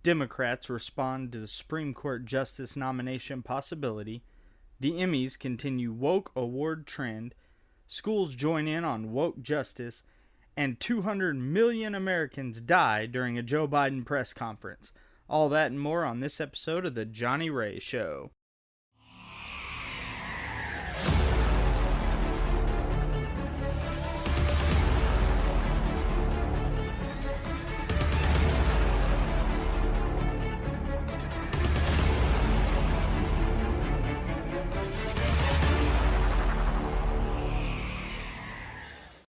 Democrats respond to the Supreme Court Justice nomination possibility, the Emmys continue woke award trend, schools join in on woke justice, and 200 million Americans die during a Joe Biden press conference. All that and more on this episode of The Johnny Ray Show.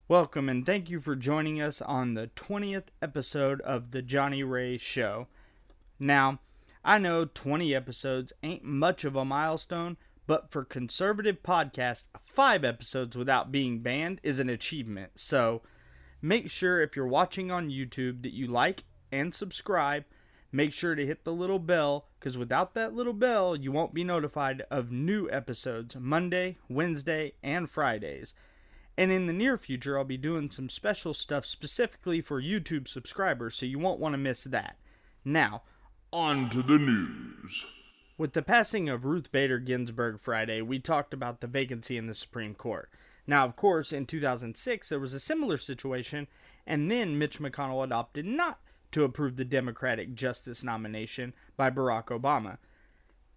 Welcome and thank you for joining us on the 20th episode of The Johnny Ray Show. Now, I know 20 episodes ain't much of a milestone, but for conservative podcasts, 5 episodes without being banned is an achievement. So, make sure if you're watching on YouTube that you like and subscribe. Make sure to hit the little bell, because without that little bell, you won't be notified of new episodes Monday, Wednesday, and Fridays. And in the near future, I'll be doing some special stuff specifically for YouTube subscribers, so you won't want to miss that. Now, on to the news. With the passing of Ruth Bader Ginsburg Friday, we talked about the vacancy in the Supreme Court. Now, of course, in 2006, there was a similar situation, and then Mitch McConnell opted not to approve the Democratic justice nomination by Barack Obama.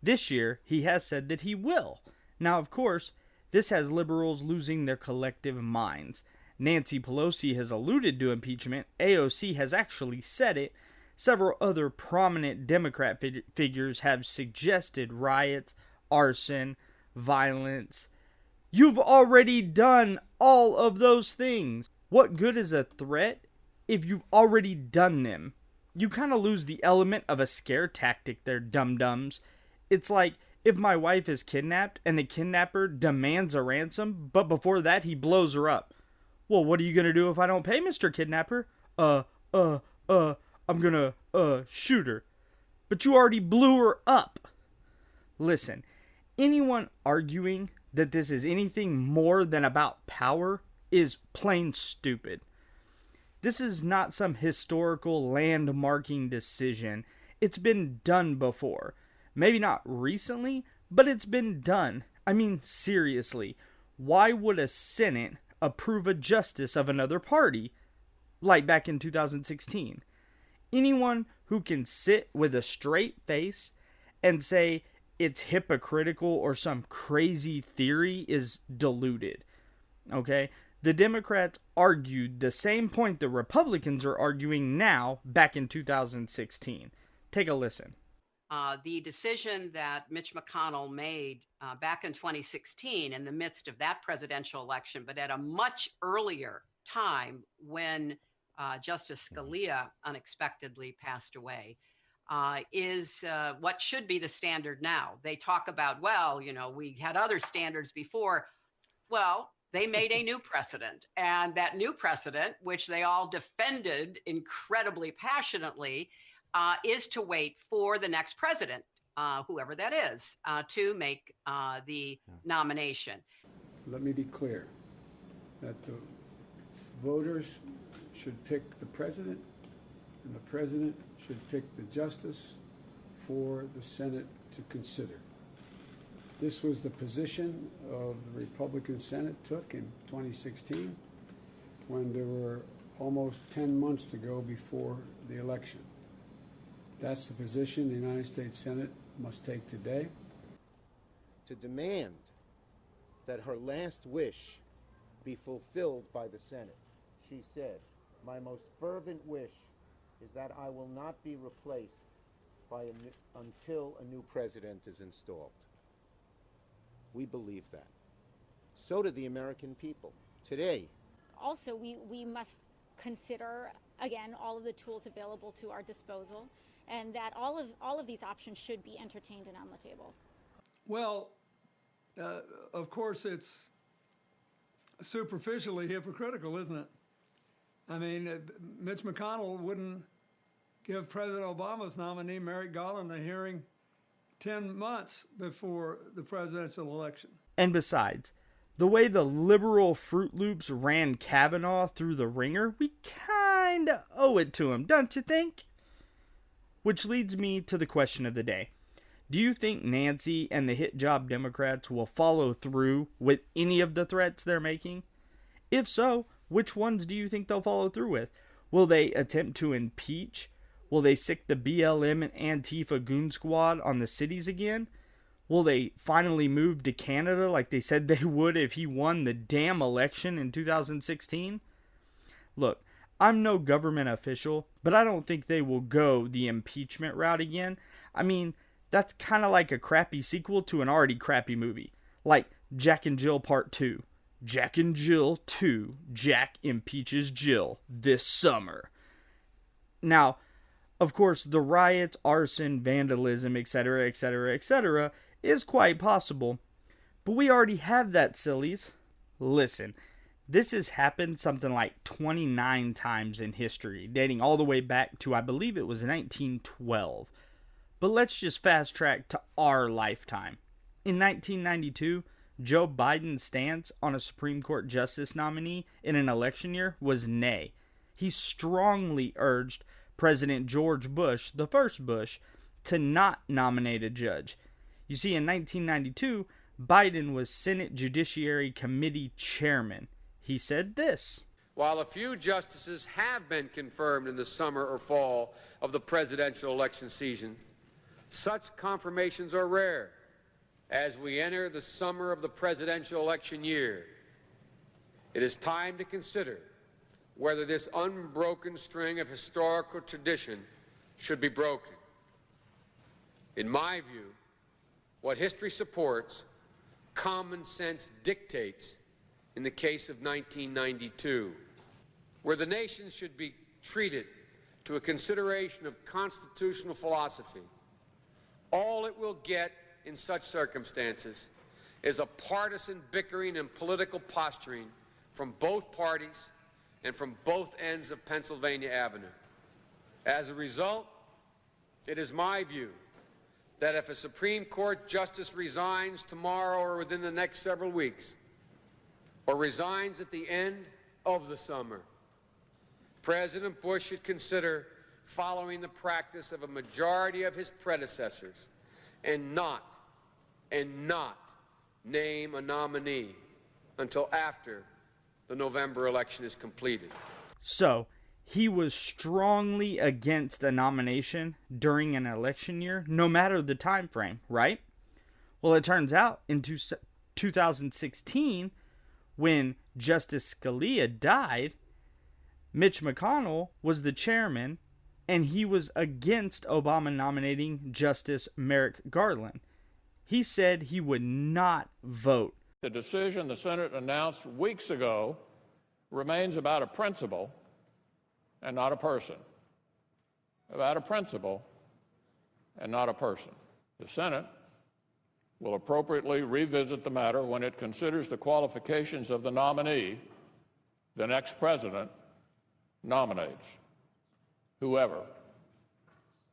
This year, he has said that he will. Now, of course, this has liberals losing their collective minds. Nancy Pelosi has alluded to impeachment. AOC has actually said it. Several other prominent Democrat figures have suggested riots, arson, violence. You've already done all of those things. What good is a threat if you've already done them? You kind of lose the element of a scare tactic there, dum-dums. It's like, if my wife is kidnapped and the kidnapper demands a ransom, but before that he blows her up. Well, what are you gonna do if I don't pay, Mr. Kidnapper? I'm gonna, shoot her. But you already blew her up. Listen, anyone arguing that this is anything more than about power is plain stupid. This is not some historical landmarking decision. It's been done before. Maybe not recently, but it's been done. I mean, seriously, why would a Senate approve a justice of another party, like back in 2016? Anyone who can sit with a straight face and say it's hypocritical or some crazy theory is deluded, okay? The Democrats argued the same point the Republicans are arguing now back in 2016. Take a listen. The decision that Mitch McConnell made back in 2016 in the midst of that presidential election, but at a much earlier time when Justice Scalia unexpectedly passed away, is what should be the standard now. They talk about, well, you know, we had other standards before. Well, they made a new precedent, and that new precedent, which they all defended incredibly passionately, is to wait for the next president, whoever that is, to make the nomination. Let me be clear that the voters should pick the president, and the president should pick the justice for the Senate to consider. This was the position of the Republican Senate took in 2016 when there were almost 10 months to go before the election. That's the position the United States Senate must take today. To demand that her last wish be fulfilled by the Senate. She said, "My most fervent wish is that I will not be replaced until a new president is installed." We believe that. So do the American people today. Also, we must consider, again, all of the tools available to our disposal, and that all of these options should be entertained and on the table. Well, of course, it's superficially hypocritical, isn't it? I mean, Mitch McConnell wouldn't give President Obama's nominee, Merrick Garland, a hearing 10 months before the presidential election. And besides, the way the liberal Fruit Loops ran Kavanaugh through the ringer, we kinda owe it to him, don't you think? Which leads me to the question of the day. Do you think Nancy and the hit job Democrats will follow through with any of the threats they're making? If so, which ones do you think they'll follow through with? Will they attempt to impeach? Will they sick the BLM and Antifa goon squad on the cities again? Will they finally move to Canada like they said they would if he won the damn election in 2016? Look, I'm no government official, but I don't think they will go the impeachment route again. I mean, that's kind of like a crappy sequel to an already crappy movie. Like Jack and Jill Part 2. Jack and Jill 2. Jack impeaches Jill this summer. Now, of course, the riots, arson, vandalism, etc., etc., etc. is quite possible. But we already have that, sillies. Listen, this has happened something like 29 times in history, dating all the way back to, I believe it was 1912. But let's just fast track to our lifetime. In 1992, Joe Biden's stance on a Supreme Court justice nominee in an election year was nay. He strongly urged President George Bush, the first Bush, to not nominate a judge. You see, in 1992, Biden was Senate Judiciary Committee chairman. He said this: "While a few justices have been confirmed in the summer or fall of the presidential election season, such confirmations are rare as we enter the summer of the presidential election year. It is time to consider whether this unbroken string of historical tradition should be broken. In my view, what history supports, common sense dictates in the case of 1992, where the nation should be treated to a consideration of constitutional philosophy. All it will get in such circumstances is a partisan bickering and political posturing from both parties and from both ends of Pennsylvania Avenue. As a result, it is my view that if a Supreme Court justice resigns tomorrow or within the next several weeks, or resigns at the end of the summer, President Bush should consider following the practice of a majority of his predecessors and not name a nominee until after the November election is completed." So, he was strongly against a nomination during an election year, no matter the time frame, right? Well, it turns out in 2016, when Justice Scalia died, Mitch McConnell was the chairman, and he was against Obama nominating Justice Merrick Garland. He said he would not vote. The decision the Senate announced weeks ago remains about a principle and not a person. About a principle and not a person. The Senate will appropriately revisit the matter when it considers the qualifications of the nominee the next president nominates, whoever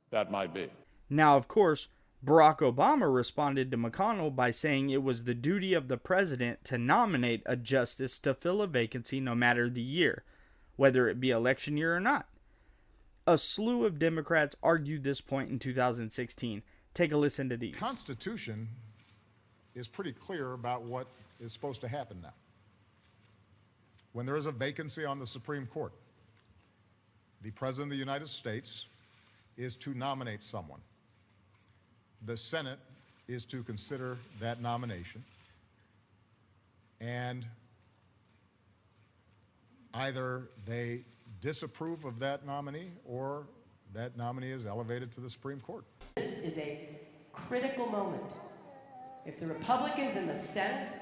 that might be. Now, of course, Barack Obama responded to McConnell by saying it was the duty of the president to nominate a justice to fill a vacancy no matter the year, whether it be election year or not. A slew of Democrats argued this point in 2016. Take a listen to these. The Constitution is pretty clear about what is supposed to happen now. When there is a vacancy on the Supreme Court, the President of the United States is to nominate someone. The Senate is to consider that nomination, and either they disapprove of that nominee or that nominee is elevated to the Supreme Court. This is a critical moment. If the Republicans in the Senate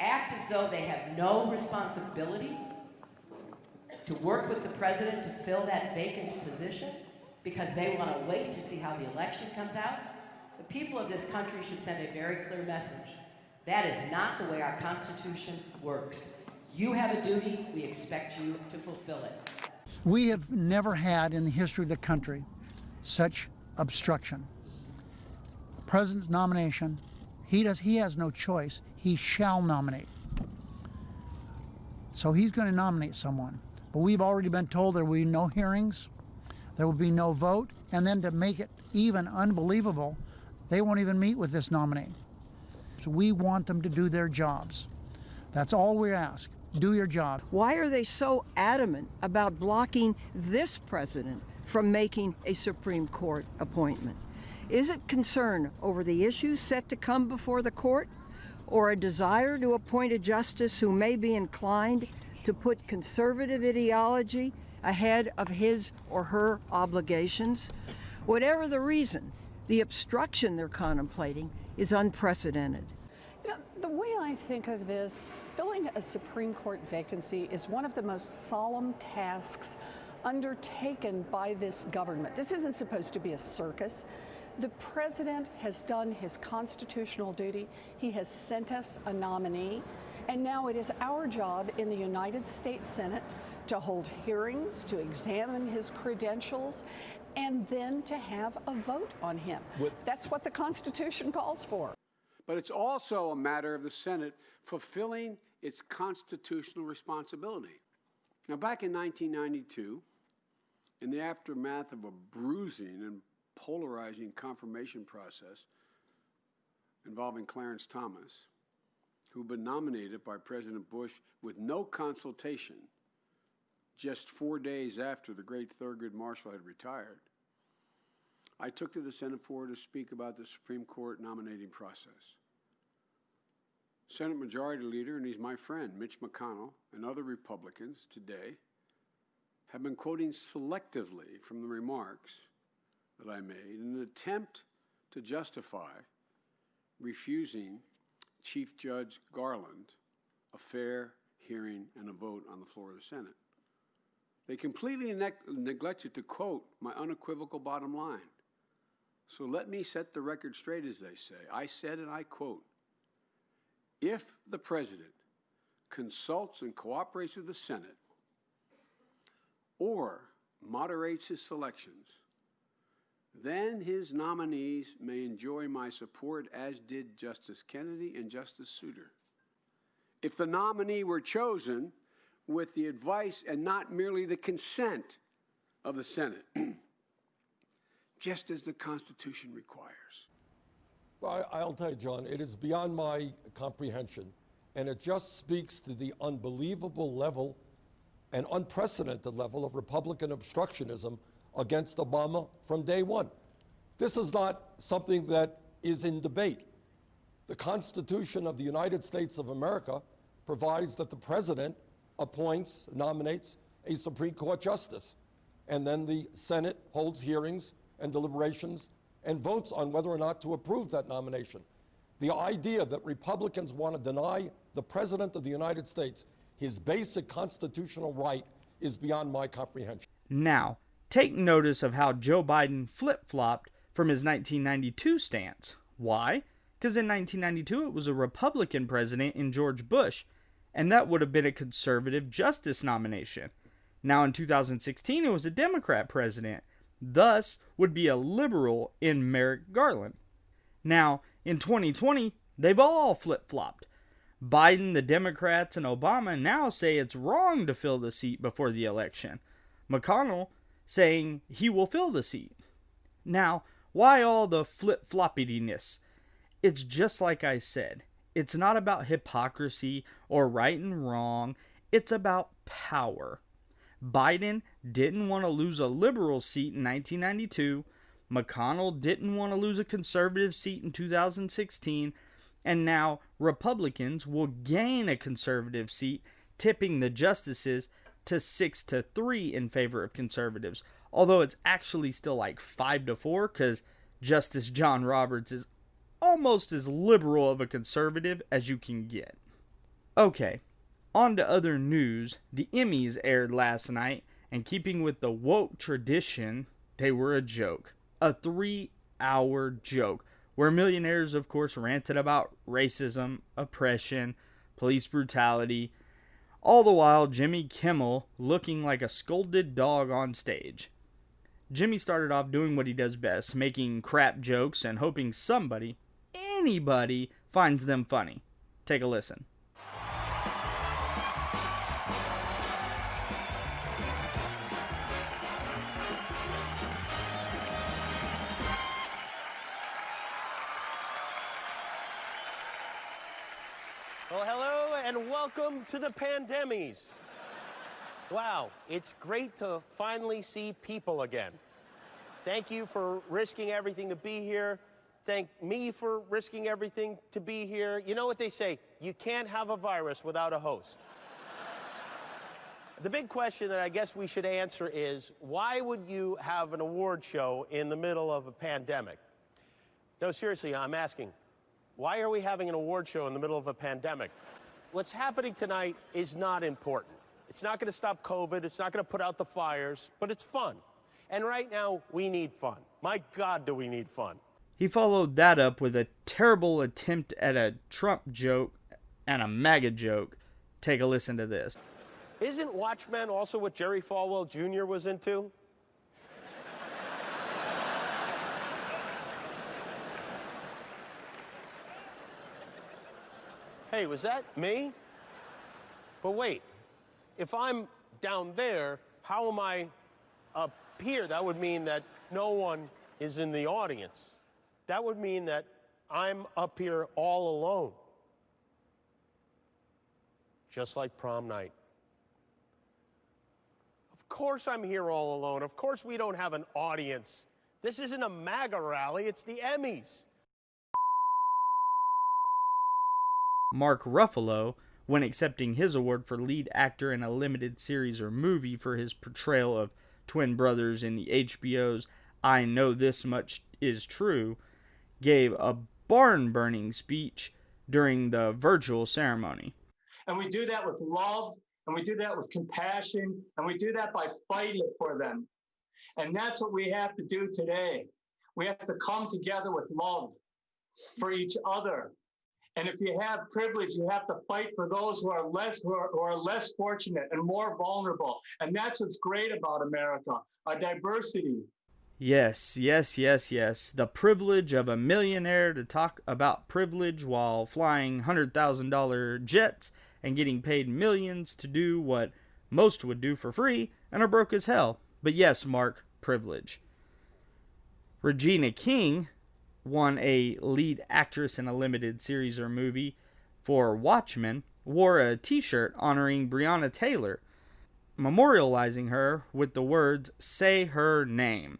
act as though they have no responsibility to work with the president to fill that vacant position because they want to wait to see how the election comes out, the people of this country should send a very clear message. That is not the way our Constitution works. You have a duty, we expect you to fulfill it. We have never had in the history of the country such obstruction. The president's nomination, he has no choice. He shall nominate. So he's going to nominate someone. But we've already been told there will be no hearings. There will be no vote, and then to make it even unbelievable, they won't even meet with this nominee. So we want them to do their jobs. That's all we ask. Do your job. Why are they so adamant about blocking this president from making a Supreme Court appointment? Is it concern over the issues set to come before the court, or a desire to appoint a justice who may be inclined to put conservative ideology ahead of his or her obligations? Whatever the reason, the obstruction they're contemplating is unprecedented. You know, the way I think of this, filling a Supreme Court vacancy is one of the most solemn tasks undertaken by this government. This isn't supposed to be a circus. The president has done his constitutional duty. He has sent us a nominee, and now it is our job in the United States Senate to hold hearings, to examine his credentials, and then to have a vote on him. That's what the Constitution calls for. But it's also a matter of the Senate fulfilling its constitutional responsibility. Now, back in 1992, in the aftermath of a bruising and polarizing confirmation process involving Clarence Thomas, who had been nominated by President Bush with no consultation just 4 days after the great Thurgood Marshall had retired, I took to the Senate floor to speak about the Supreme Court nominating process. Senate Majority Leader, and he's my friend, Mitch McConnell, and other Republicans today have been quoting selectively from the remarks that I made in an attempt to justify refusing Chief Judge Garland a fair hearing and a vote on the floor of the Senate. They completely neglected to quote my unequivocal bottom line. So let me set the record straight, as they say. I said, and I quote, if the president consults and cooperates with the Senate or moderates his selections, then his nominees may enjoy my support, as did Justice Kennedy and Justice Souter. If the nominee were chosen with the advice and not merely the consent of the Senate, just as the Constitution requires. Well, I'll tell you, John, it is beyond my comprehension, and it just speaks to the unbelievable level and unprecedented level of Republican obstructionism against Obama from day one. This is not something that is in debate. The Constitution of the United States of America provides that the president appoints, nominates a Supreme Court justice, and then the Senate holds hearings and deliberations and votes on whether or not to approve that nomination. The idea that Republicans want to deny the President of the United States his basic constitutional right is beyond my comprehension. Now, take notice of how Joe Biden flip-flopped from his 1992 stance. Why? Because in 1992 it was a Republican president in George Bush, and that would have been a conservative justice nomination. Now in 2016 it was a Democrat president, thus would be a liberal in Merrick Garland. Now, in 2020, they've all flip-flopped. Biden, the Democrats, and Obama now say it's wrong to fill the seat before the election. McConnell saying he will fill the seat. Now, why all the flip-floppiness? It's just like I said. It's not about hypocrisy or right and wrong. It's about power. Biden didn't want to lose a liberal seat in 1992. McConnell didn't want to lose a conservative seat in 2016. And now Republicans will gain a conservative seat, tipping the justices to 6-3 in favor of conservatives. Although it's actually still like 5-4, because Justice John Roberts is almost as liberal of a conservative as you can get. Okay, on to other news. The Emmys aired last night, and keeping with the woke tradition, they were a joke. A 3-hour joke, where millionaires, of course, ranted about racism, oppression, police brutality, all the while Jimmy Kimmel looking like a scolded dog on stage. Jimmy started off doing what he does best, making crap jokes and hoping somebody, anybody, finds them funny. Take a listen. Well, hello and welcome to the Pandemies. Wow, it's great to finally see people again. Thank you for risking everything to be here. Thank me for risking everything to be here. You know what they say, you can't have a virus without a host. The big question that I guess we should answer is, why would you have an award show in the middle of a pandemic? No, seriously, I'm asking, why are we having an award show in the middle of a pandemic? What's happening tonight is not important. It's not going to stop COVID. It's not going to put out the fires, but it's fun. And right now, we need fun. My God, do we need fun. He followed that up with a terrible attempt at a Trump joke and a MAGA joke. Take a listen to this. Isn't Watchmen also what Jerry Falwell Jr. was into? Hey, was that me? But wait, if I'm down there, how am I up here? That would mean that no one is in the audience. That would mean that I'm up here all alone. Just like prom night. Of course I'm here all alone. Of course we don't have an audience. This isn't a MAGA rally, it's the Emmys. Mark Ruffalo, when accepting his award for lead actor in a limited series or movie for his portrayal of twin brothers in the HBO's I Know This Much Is True, gave a barn-burning speech during the virtual ceremony. And we do that with love, and we do that with compassion, and we do that by fighting for them. And that's what we have to do today. We have to come together with love for each other. And if you have privilege, you have to fight for those who are less fortunate and more vulnerable. And that's what's great about America, our diversity. Yes, yes, yes, yes. The privilege of a millionaire to talk about privilege while flying $100,000 jets and getting paid millions to do what most would do for free and are broke as hell. But yes, Mark, privilege. Regina King won a lead actress in a limited series or movie for Watchmen, wore a t-shirt honoring Breonna Taylor, memorializing her with the words, "Say her name."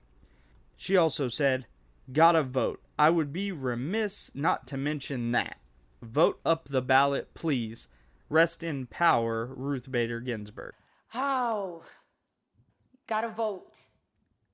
She also said, "Gotta vote. I would be remiss not to mention that. Vote up the ballot, please. Rest in power, Ruth Bader Ginsburg." Oh, gotta vote.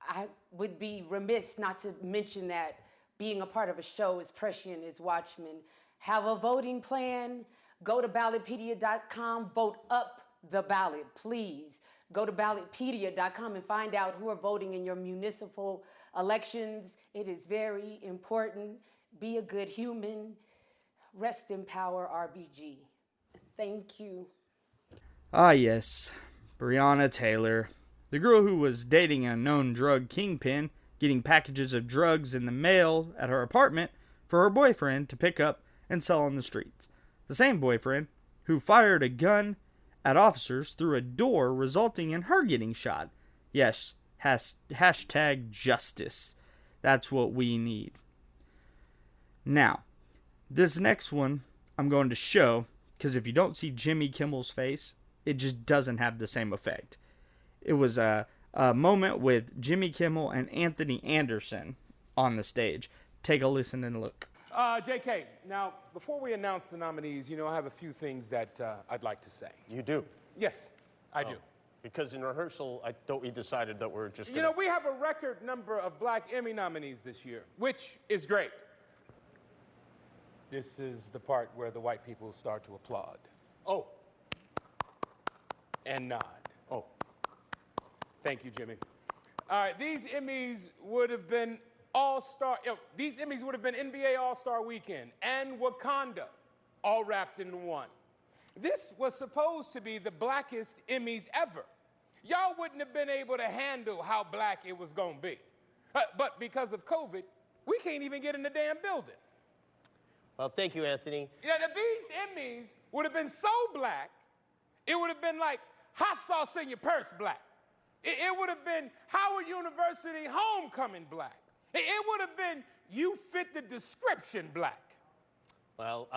I would be remiss not to mention that being a part of a show as prescient as Watchmen. Have a voting plan. Go to ballotpedia.com. Vote up the ballot, please. Go to ballotpedia.com and find out who are voting in your municipal elections. It is very important. Be a good human. Rest in power, RBG. Thank you. Ah, yes. Breonna Taylor. The girl who was dating a known drug kingpin, getting packages of drugs in the mail at her apartment for her boyfriend to pick up and sell on the streets. The same boyfriend who fired a gun at officers through a door, resulting in her getting shot. Yes, hashtag justice. That's what we need. Now, this next one I'm going to show, because if you don't see Jimmy Kimmel's face, it just doesn't have the same effect. It was a moment with Jimmy Kimmel and Anthony Anderson on the stage. Take a listen and look. JK, now, before we announce the nominees, you know, I have a few things that I'd like to say. You do? Yes, I do. Because in rehearsal, I thought we decided that we're just You know, we have a record number of Black Emmy nominees this year, which is great. This is the part where the white people start to applaud. Oh. And nod. Oh. Thank you, Jimmy. All right, these Emmys would have been All-Star, these Emmys would have been NBA All-Star Weekend and Wakanda, all wrapped into one. This was supposed to be the blackest Emmys ever. Y'all wouldn't have been able to handle how black it was gonna be. But because of COVID, we can't even get in the damn building. Well, thank you, Anthony. Yeah, these Emmys would have been so black, it would have been like hot sauce in your purse black. It would have been Howard University homecoming black. It would have been you fit the description black. Well,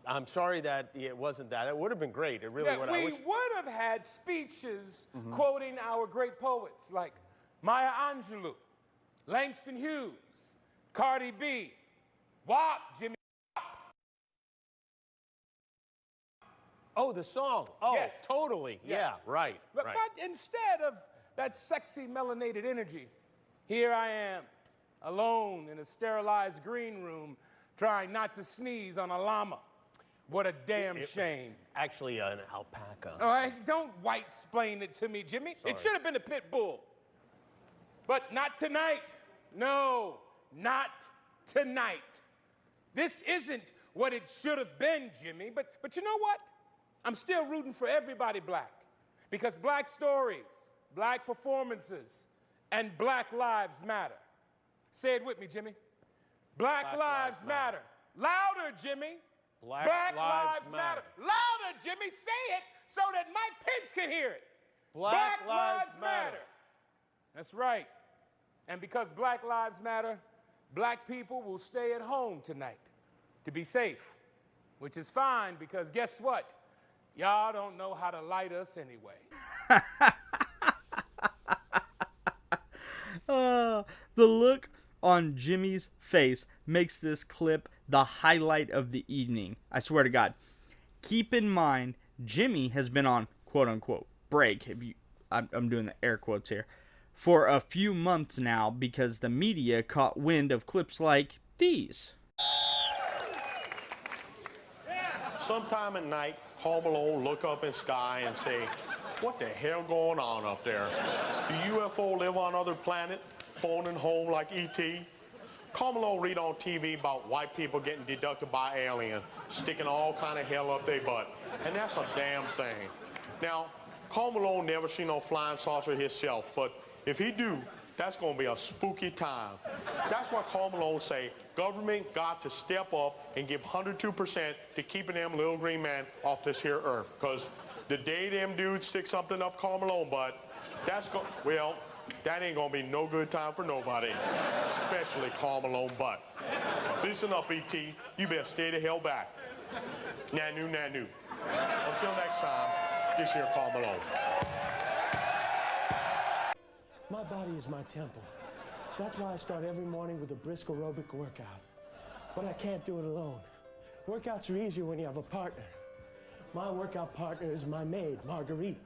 I'm sorry that it wasn't that. It would have been great. It really would. We would have had speeches quoting our great poets like Maya Angelou, Langston Hughes, Cardi B, WAP, Jimmy. Oh, the song. Oh, Yes. totally. Yes. Yeah, right. But instead of that sexy melanated energy, here I am, alone in a sterilized green room, trying not to sneeze on a llama. What a damn shame. Actually, an alpaca. All right, don't white-splain it to me, Jimmy. Sorry. It should have been a pit bull. But not tonight. No, not tonight. This isn't what it should have been, Jimmy. But you know what? I'm still rooting for everybody black. Because black stories, black performances, and black lives matter. Say it with me, Jimmy. Black lives matter. Louder, Jimmy. Black lives matter. Louder, Jimmy. Say it so that Mike Pence can hear it. Black lives matter. That's right. And because Black Lives Matter, black people will stay at home tonight to be safe, which is fine because guess what? Y'all don't know how to light us anyway. The look on Jimmy's face makes this clip the highlight of the evening. I swear to God. Keep in mind, Jimmy has been on quote-unquote break. I'm doing the air quotes here. For a few months now because the media caught wind of clips like these. Sometime at night, Karl Malone look up in sky and say, what the hell going on up there? Do UFO live on other planet, phoning home like E.T.? Karl Malone read on TV about white people getting deducted by alien, sticking all kind of hell up their butt. And that's a damn thing. Now, Karl Malone never seen no flying saucer himself, but if he do, that's going to be a spooky time. That's why Karl Malone say government got to step up and give 102% to keeping them little green man off this here earth. Because the day them dudes stick something up Karl Malone butt, well, that ain't going to be no good time for nobody, especially Karl Malone butt. Listen up, E.T. You better stay the hell back. Nanu, nanu. Until next time, this here Karl Malone. My body is my temple. That's why I start every morning with a brisk aerobic workout. But I can't do it alone. Workouts are easier when you have a partner. My workout partner is my maid, Marguerite.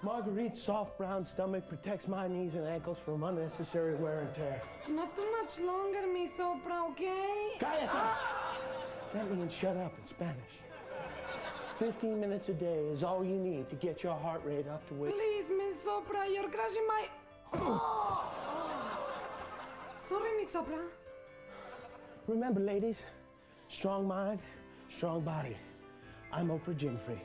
Marguerite's soft brown stomach protects my knees and ankles from unnecessary wear and tear. Not too much longer, mi sopra, okay? Cállate! That means shut up in Spanish. 15 minutes a day is all you need to get your heart rate up to where... Please, mi sopra, you're crushing my... Oh. Sorry, mi sopra. Remember, ladies, strong mind, strong body. I'm Oprah Gym Freak.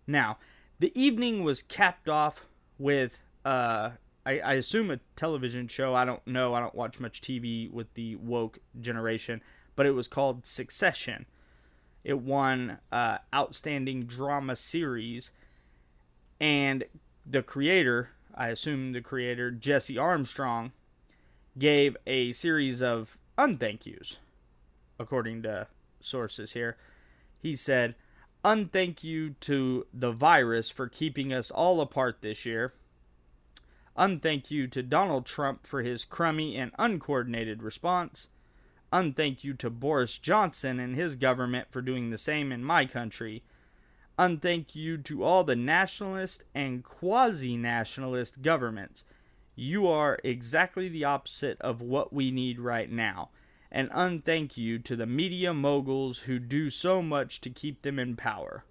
Now, the evening was capped off with, I assume a television show. I don't know. I don't watch much TV with the woke generation, but it was called Succession. It won Outstanding Drama Series, and the creator, I assume the creator, Jesse Armstrong, gave a series of unthank yous, according to sources here. He said, unthank you to the virus for keeping us all apart this year. Unthank you to Donald Trump for his crummy and uncoordinated response. Unthank you to Boris Johnson and his government for doing the same in my country. Unthank you to all the nationalist and quasi-nationalist governments. You are exactly the opposite of what we need right now. And unthank you to the media moguls who do so much to keep them in power.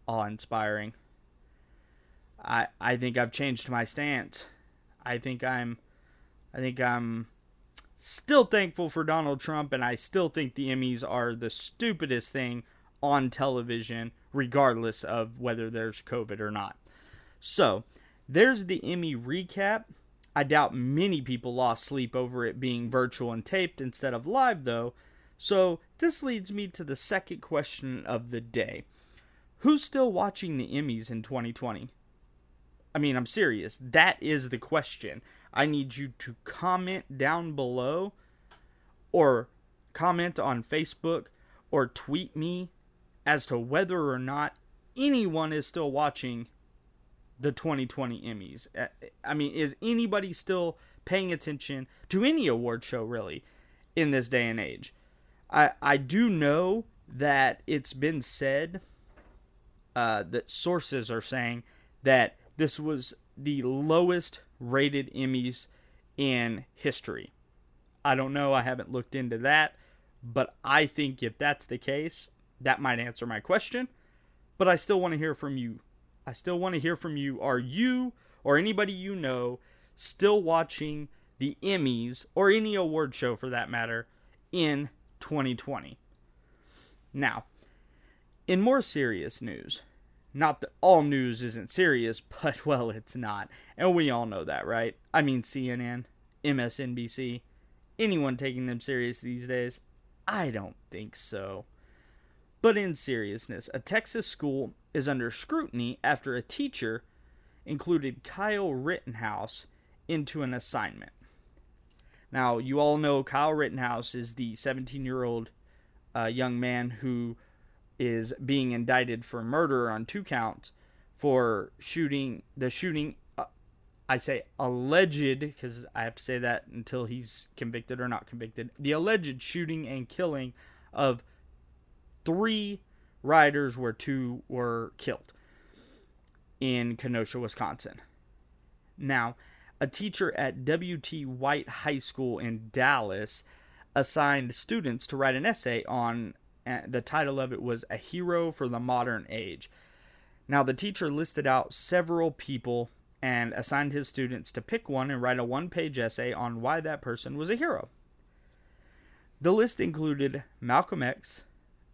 Awe-inspiring. I think I've changed my stance. I think I'm still thankful for Donald Trump, and I still think the Emmys are the stupidest thing on television, regardless of whether there's COVID or not. So, there's the Emmy recap. I doubt many people lost sleep over it being virtual and taped instead of live, though. So, this leads me to the second question of the day. Who's still watching the Emmys in 2020? I mean, I'm serious. That is the question. I need you to comment down below or comment on Facebook or tweet me as to whether or not anyone is still watching the 2020 Emmys. I mean, is anybody still paying attention to any award show, really, in this day and age? I do know that it's been said that sources are saying that this was the lowest rated Emmys in history. I don't know. I haven't looked into that. But I think if that's the case, that might answer my question. But I still want to hear from you. I still want to hear from you. Are you or anybody you know still watching the Emmys or any award show for that matter in 2020? Now, in more serious news, not that all news isn't serious, but well, it's not. And we all know that, right? I mean, CNN, MSNBC, anyone taking them serious these days? I don't think so. But in seriousness, a Texas school is under scrutiny after a teacher included Kyle Rittenhouse into an assignment. Now, you all know Kyle Rittenhouse is the 17-year-old young man who is being indicted for murder on 2 counts for shooting, I say alleged, because I have to say that until he's convicted or not convicted, the alleged shooting and killing of 3 riders where 2 were killed in Kenosha, Wisconsin. Now, a teacher at W.T. White High School in Dallas assigned students to write an essay on, the title of it was A Hero for the Modern Age. Now, the teacher listed out several people and assigned his students to pick one and write a 1-page essay on why that person was a hero. The list included Malcolm X,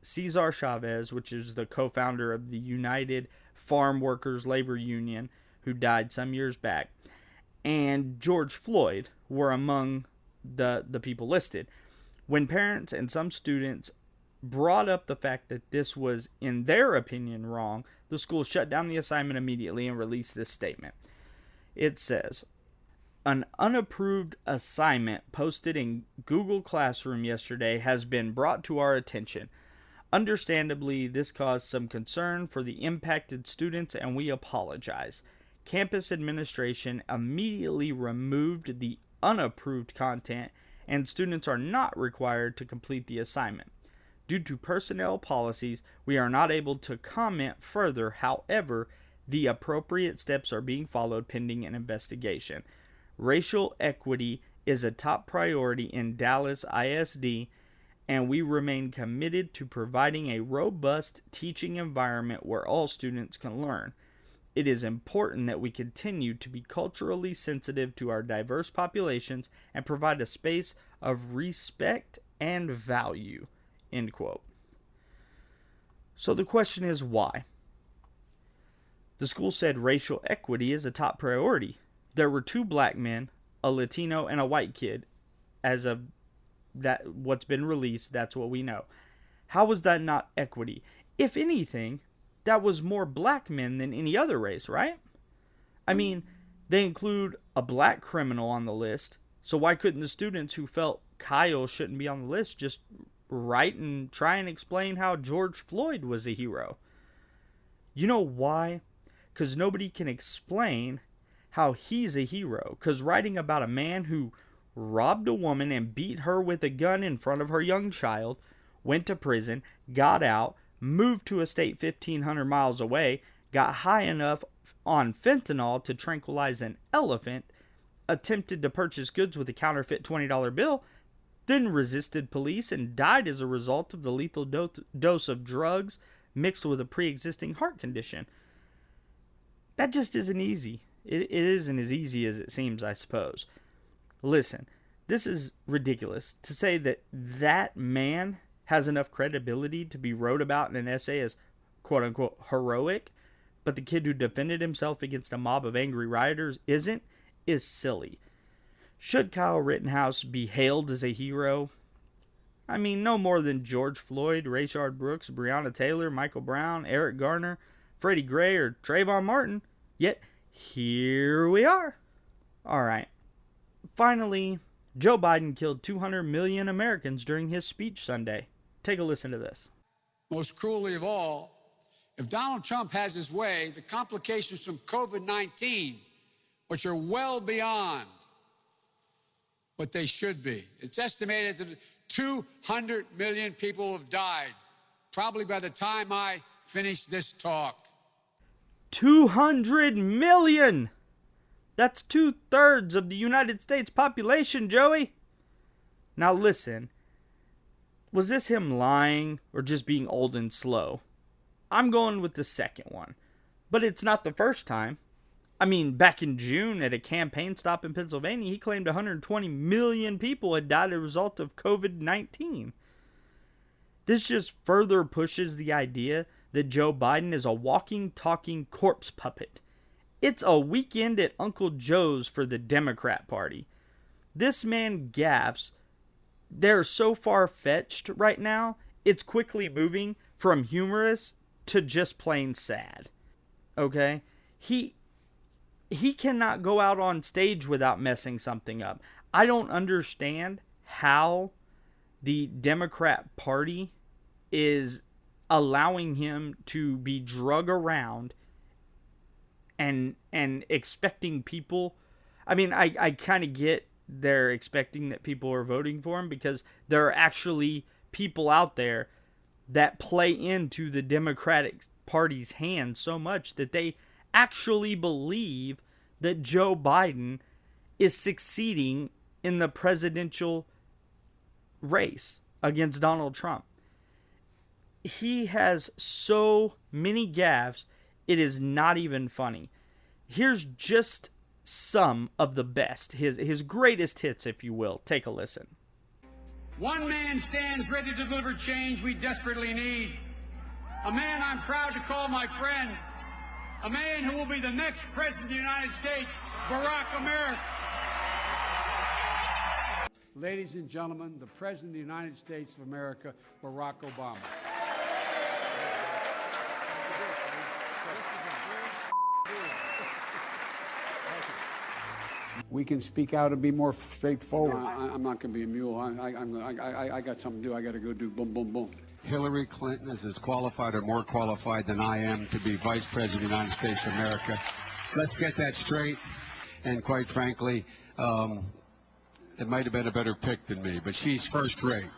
Cesar Chavez, which is the co-founder of the United Farm Workers Labor Union, who died some years back, and George Floyd were among the people listed. When parents and some students brought up the fact that this was, in their opinion, wrong, the school shut down the assignment immediately and released this statement. It says, an unapproved assignment posted in Google Classroom yesterday has been brought to our attention. Understandably, this caused some concern for the impacted students, and we apologize. Campus administration immediately removed the unapproved content, and students are not required to complete the assignment. Due to personnel policies, we are not able to comment further. However, the appropriate steps are being followed pending an investigation. Racial equity is a top priority in Dallas ISD, and we remain committed to providing a robust teaching environment where all students can learn. It is important that we continue to be culturally sensitive to our diverse populations and provide a space of respect and value. End quote. So the question is why? The school said racial equity is a top priority. There were 2 black men, a Latino, and a white kid. As of that, what's been released, that's what we know. How was that not equity? If anything, that was more black men than any other race, right? I mean, they include a black criminal on the list, so why couldn't the students who felt Kyle shouldn't be on the list just write and try and explain how George Floyd was a hero? You know why? Because nobody can explain how he's a hero. Because writing about a man who robbed a woman and beat her with a gun in front of her young child, went to prison, got out, moved to a state 1,500 miles away, got high enough on fentanyl to tranquilize an elephant, attempted to purchase goods with a counterfeit $20 bill, then resisted police and died as a result of the lethal dose of drugs mixed with a pre-existing heart condition. That just isn't easy. It isn't as easy as it seems, I suppose. Listen, this is ridiculous. To say that that man has enough credibility to be wrote about in an essay as quote-unquote heroic, but the kid who defended himself against a mob of angry rioters isn't, is silly. Should Kyle Rittenhouse be hailed as a hero? I mean, no more than George Floyd, Rayshard Brooks, Breonna Taylor, Michael Brown, Eric Garner, Freddie Gray, or Trayvon Martin. Yet, here we are. Alright. Finally, Joe Biden killed 200 million Americans during his speech Sunday. Take a listen to this. Most cruelly of all, if Donald Trump has his way, the complications from COVID-19, which are well beyond what they should be. It's estimated that 200 million people have died, probably by the time I finish this talk. 200 million! That's 2/3 of the United States population, Joey. Now listen, was this him lying or just being old and slow? I'm going with the second one, but it's not the first time. I mean, back in June at a campaign stop in Pennsylvania, he claimed 120 million people had died as a result of COVID-19. This just further pushes the idea that Joe Biden is a walking, talking corpse puppet. It's a weekend at Uncle Joe's for the Democrat Party. This man gaffes. They're so far-fetched right now, it's quickly moving from humorous to just plain sad. Okay? He cannot go out on stage without messing something up. I don't understand how the Democrat Party is allowing him to be drug around and expecting people. I mean, I kind of get they're expecting that people are voting for him because there are actually people out there that play into the Democratic Party's hands so much that they actually believe that Joe Biden is succeeding in the presidential race against Donald Trump. He has so many gaffes, it is not even funny. Here's just some of the best, his greatest hits, if you will. Take a listen. One man stands ready to deliver change we desperately need. A man I'm proud to call my friend. A man who will be the next president of the United States, Barack America. Ladies and gentlemen, the President of the United States of America, Barack Obama. We can speak out and be more straightforward. I'm not going to be a mule. I got something to do. I got to go do boom, boom, boom. Hillary Clinton is as qualified or more qualified than I am to be Vice President of the United States of America. Let's get that straight. And quite frankly, it might have been a better pick than me, but she's first rate.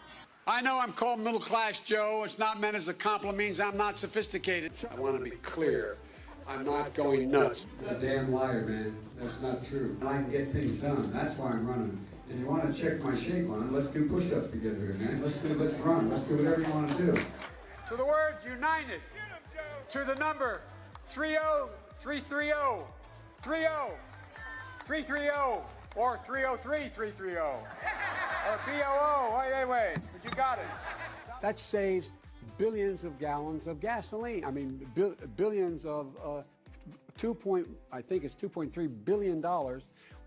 I know I'm called middle class, Joe. It's not meant as a compliment, means I'm not sophisticated. I want to be clear. I'm not going nuts. You're a damn liar, man. That's not true. I can get things done. That's why I'm running. And you want to check my shape on it, let's do push-ups together here, man. Let's run. Let's do whatever you want to do. To the words united. To the number 30330. 30330. Or 303330. Or BOO. Wait. But you got it. That saves billions of gallons of gasoline. I mean, billions of $2.3 billion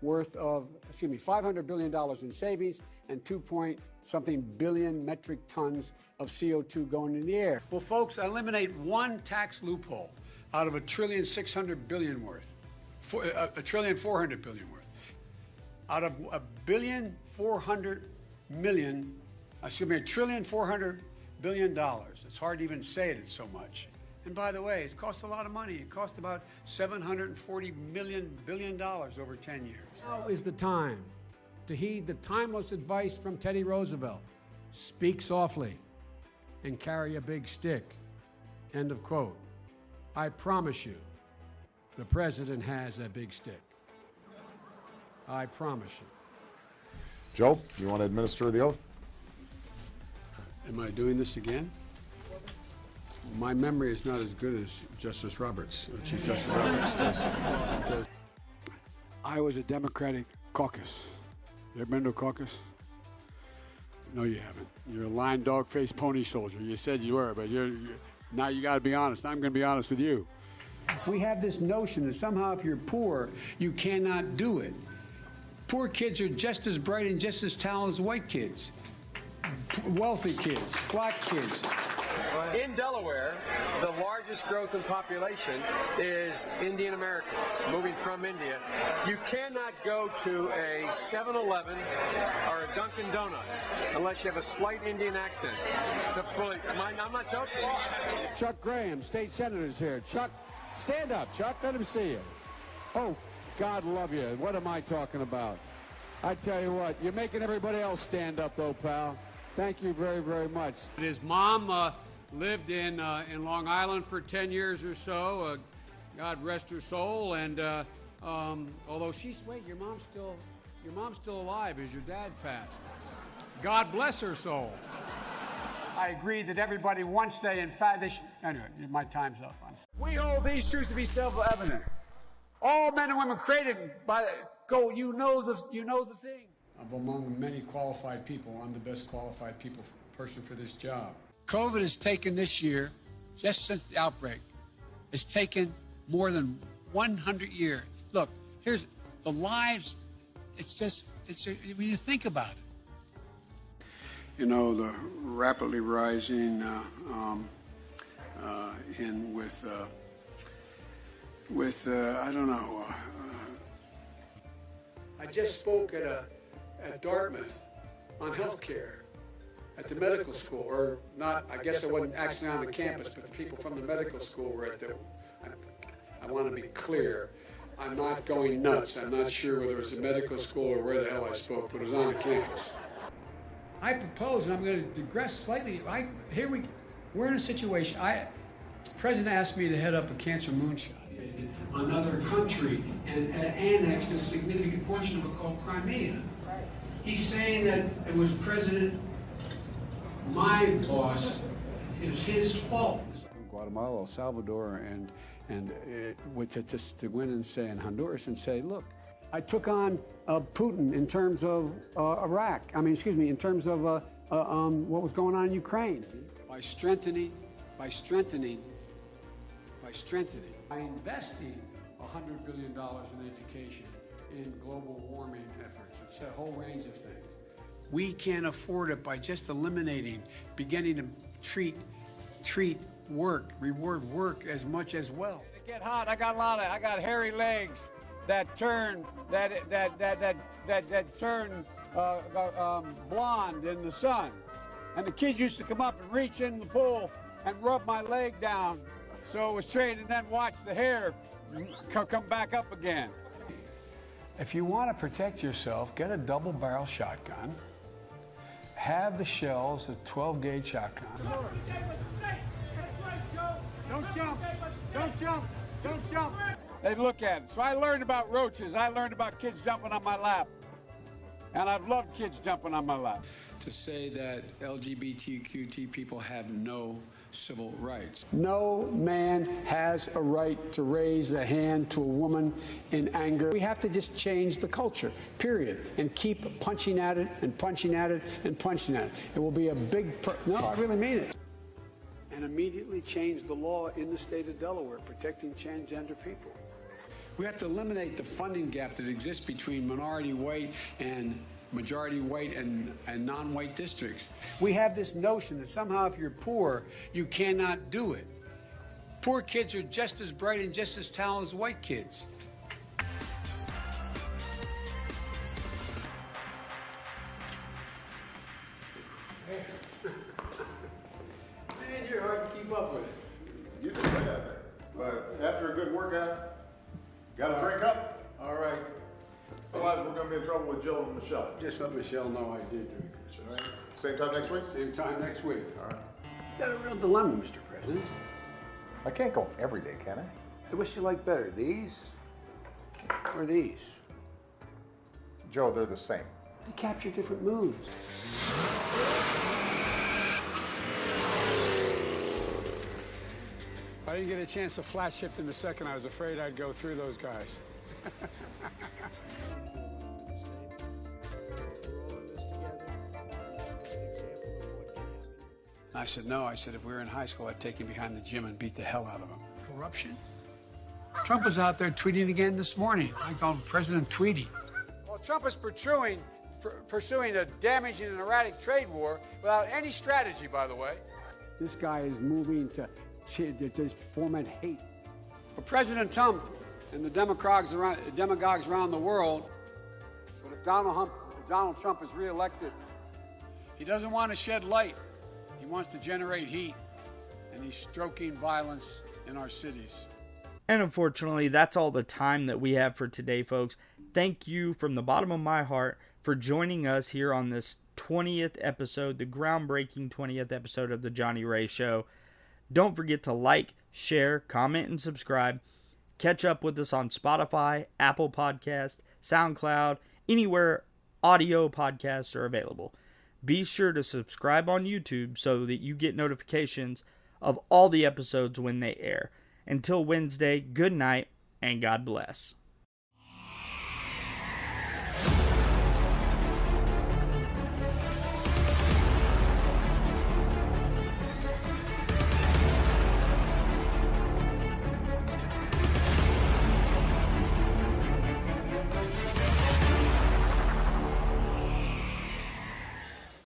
worth of, $500 billion in savings and 2-point-something billion metric tons of CO2 going in the air. Well, folks, eliminate one tax loophole out of $1.6 trillion worth, $1.4 trillion worth. Out of $1.4 billion. It's hard to even say it, it's so much. And by the way, it's cost a lot of money. It cost about $740 billion over 10 years. Now is the time to heed the timeless advice from Teddy Roosevelt. Speak softly and carry a big stick. End of quote. I promise you, the president has a big stick. I promise you. Joe, you want to administer the oath? Am I doing this again? My memory is not as good as Justice Roberts, Chief Justice Roberts. I was a Democratic caucus. You ever been to a caucus? No, you haven't. You're a lying dog-faced pony soldier. You said you were, but now you got to be honest. I'm going to be honest with you. We have this notion that somehow if you're poor, you cannot do it. Poor kids are just as bright and just as talented as white kids. Wealthy kids, black kids. In Delaware, the largest growth in population is Indian Americans moving from India. You cannot go to a 7-Eleven or a Dunkin' Donuts unless you have a slight Indian accent. I'm not joking. Chuck Graham, state senator's here. Chuck, stand up, Chuck. Let him see you. Oh, God love you. What am I talking about? I tell you what, you're making everybody else stand up, though, pal. Thank you very, very much. His mom lived in Long Island for 10 years or so. God rest her soul. And although your mom's still alive as your dad passed. God bless her soul. I agree that everybody, once they, in fact, anyway, my time's up. We hold these truths to be self-evident. All men and women created by you know the thing. Among many qualified people, I'm the best qualified person for this job. COVID has taken this year, just since the outbreak, it's taken more than 100 years. Look, here's the lives. When you think about it. You know, the rapidly rising I don't know. I just spoke at Dartmouth on healthcare at the medical school, or not. I guess I wasn't actually on the campus, but the people from the medical school were at the. I want to be clear. I'm not going nuts. I'm not sure whether it was a medical school or where the hell I spoke, but it was on the campus. I propose, and I'm going to digress slightly. We're in a situation. The president asked me to head up a cancer moonshot. Another country and annex a significant portion of it called Crimea. Right. He's saying that it was my boss, it was his fault. Guatemala, El Salvador, and to go in and say in Honduras and say, look, I took on Putin in terms of Iraq. In terms of what was going on in Ukraine. By strengthening, by investing $100 billion in education, in global warming efforts. It's a whole range of things. We can't afford it by just beginning to treat reward work as much as wealth. It get hot. I got hairy legs that turn blonde in the sun, and the kids used to come up and reach in the pool and rub my leg down, so it was trained, and then watch the hair come back up again. If you want to protect yourself, get a double-barrel shotgun. Have the shells, a 12-gauge shotgun. Don't jump! Don't jump! Don't jump! They look at it. So I learned about roaches. I learned about kids jumping on my lap. And I've loved kids jumping on my lap. To say that LGBTQ people have no civil rights. No man has a right to raise a hand to a woman in anger. We have to just change the culture, period, and keep punching at it and punching at it and punching at it. It will be a big, no, I really mean it. And immediately change the law in the state of Delaware protecting transgender people. We have to eliminate the funding gap that exists between minority white and majority white and non-white districts. We have this notion that somehow if you're poor, you cannot do it. Poor kids are just as bright and just as talented as white kids. Man, you're hard to keep up with. You did great out there. But after a good workout, got to drink up. All right. Otherwise, we're going to be in trouble with Jill and Michelle. Just let Michelle know I did drink this, all right? Same time next week? Same time next week. All right. You got a real dilemma, Mr. President. I can't golf every day, can I? Which you like better, these or these? Joe, they're the same. They capture different moods. I didn't get a chance to flash shift in the second. I was afraid I'd go through those guys. I said, no. I said, if we were in high school, I'd take him behind the gym and beat the hell out of him. Corruption? Trump was out there tweeting again this morning. I call him President Tweety. Well, Trump is pursuing a damaging and erratic trade war without any strategy, by the way. This guy is moving to foment hate. For President Trump and the demagogues around the world, but if Donald Trump is reelected, he doesn't want to shed light. He wants to generate heat, and he's stoking violence in our cities. And unfortunately, that's all the time that we have for today, folks. Thank you from the bottom of my heart for joining us here on this 20th episode, the groundbreaking 20th episode of The Johnny Ray Show. Don't forget to like, share, comment, and subscribe. Catch up with us on Spotify, Apple Podcast, SoundCloud, anywhere audio podcasts are available. Be sure to subscribe on YouTube so that you get notifications of all the episodes when they air. Until Wednesday, good night and God bless.